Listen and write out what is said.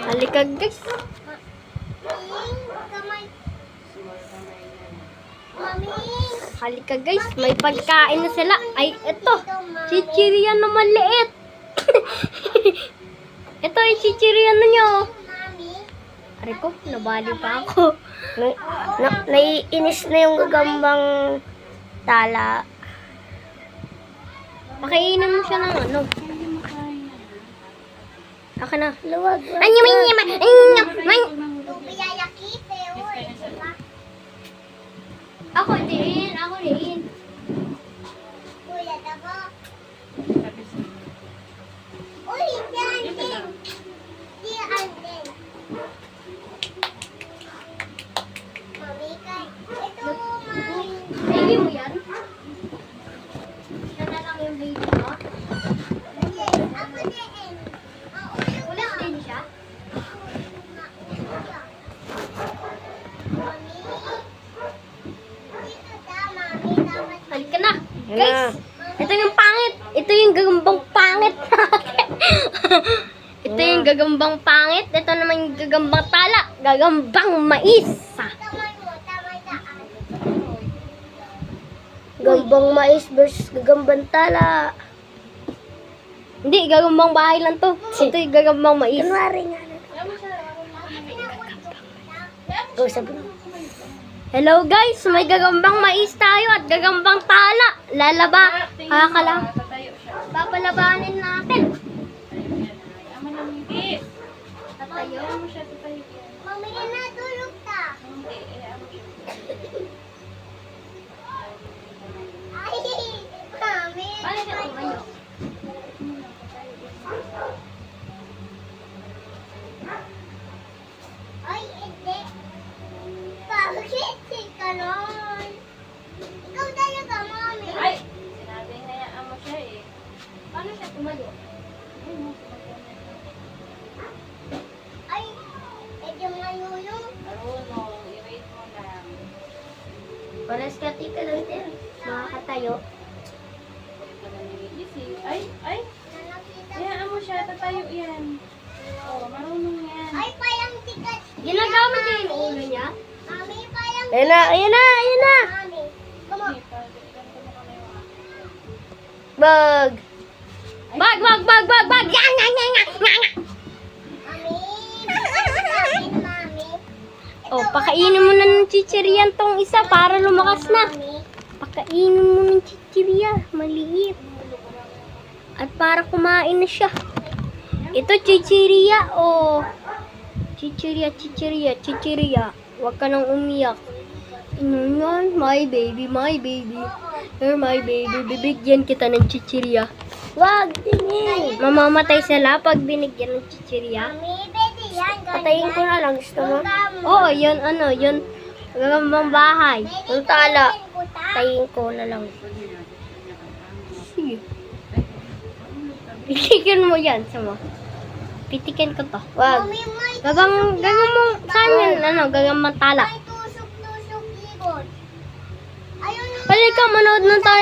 Halika guys. Halika guys, may pagkain na sila. Ay, ito. Chichiriya na maliit. Ito ay chichiriya na nyo. Aray ko, nabali pa ako. Naiinis na yung gagambang tala. Pakainan mo siya ng ano. Aka na. Luwag. Ako din, ako din. Baby mo yan? Siya na lang yung baby mo? Ulit din siya? Halika na. Guys, ito yung pangit. Ito yung gagambang pangit. Ito yung gagambang pangit. Ito naman yung gagambang tala. Gagambang mais. Gambang mais versus gagambang tala. Hindi, gagambang bahay lang to. Ito yung gagambang mais. Kunwari nga. Go sa Hello guys, may gagambang mais tayo at gagambang tala. Lalaba. Kakala. Papalabanin natin. Tatayo. Mami na tulog ta. Ay, mami. Paano siya tumayo? Ay, hindi. Bakit si Kanon? Ikaw talaga, mami. Ay! Sinabi hayaan mo siya eh. Paano siya tumayo? Ay, medyo mayulong. Marunong, i-wait mo lang. Pares ka tita lang din. Makakatayo. Ito na niligising. Ay! Ay! Nakita. Hayaan mo siya, tatayo yan. Oh, marunong yan. Ay, parang tikat. Ginagamit niya yung ulo niya. Mami, parang Ayan na, ayan na, ayan na. mami. Come on. Hindi pa, ganito mo kami mga. Bag. Bag, bag, bag, bag, bag. Yang, yang, yang, yang, yang. Mami, bakit mami? Oh, pakainin mo na ng chichiriyan tong isa para lumakas na. Mami, Pakainin mo ng chichirya. Maliit. At para kumain na siya. Ito chichirya. Oh. Chichirya, chichirya, chichirya. Huwag ka nang umiyak. Yan, my baby, my baby. You're my baby. Bibigyan kita ng chichirya. wag tingin. Mamamatay sila pag binigyan ng chichirya. Mami, pwede yan. Patayin ko na lang. Gusto mo? Oo, yun ano, yun. Gagambang bahay. Yung tala. Patayin ko na lang. Sige. Pitikin mo yan, sama. Pitikin ko to. Wag. Mami, may Gagang saan yun, ano, gagambang tala. tusok-tusok likod. Ayun. Halika, manood na tayo.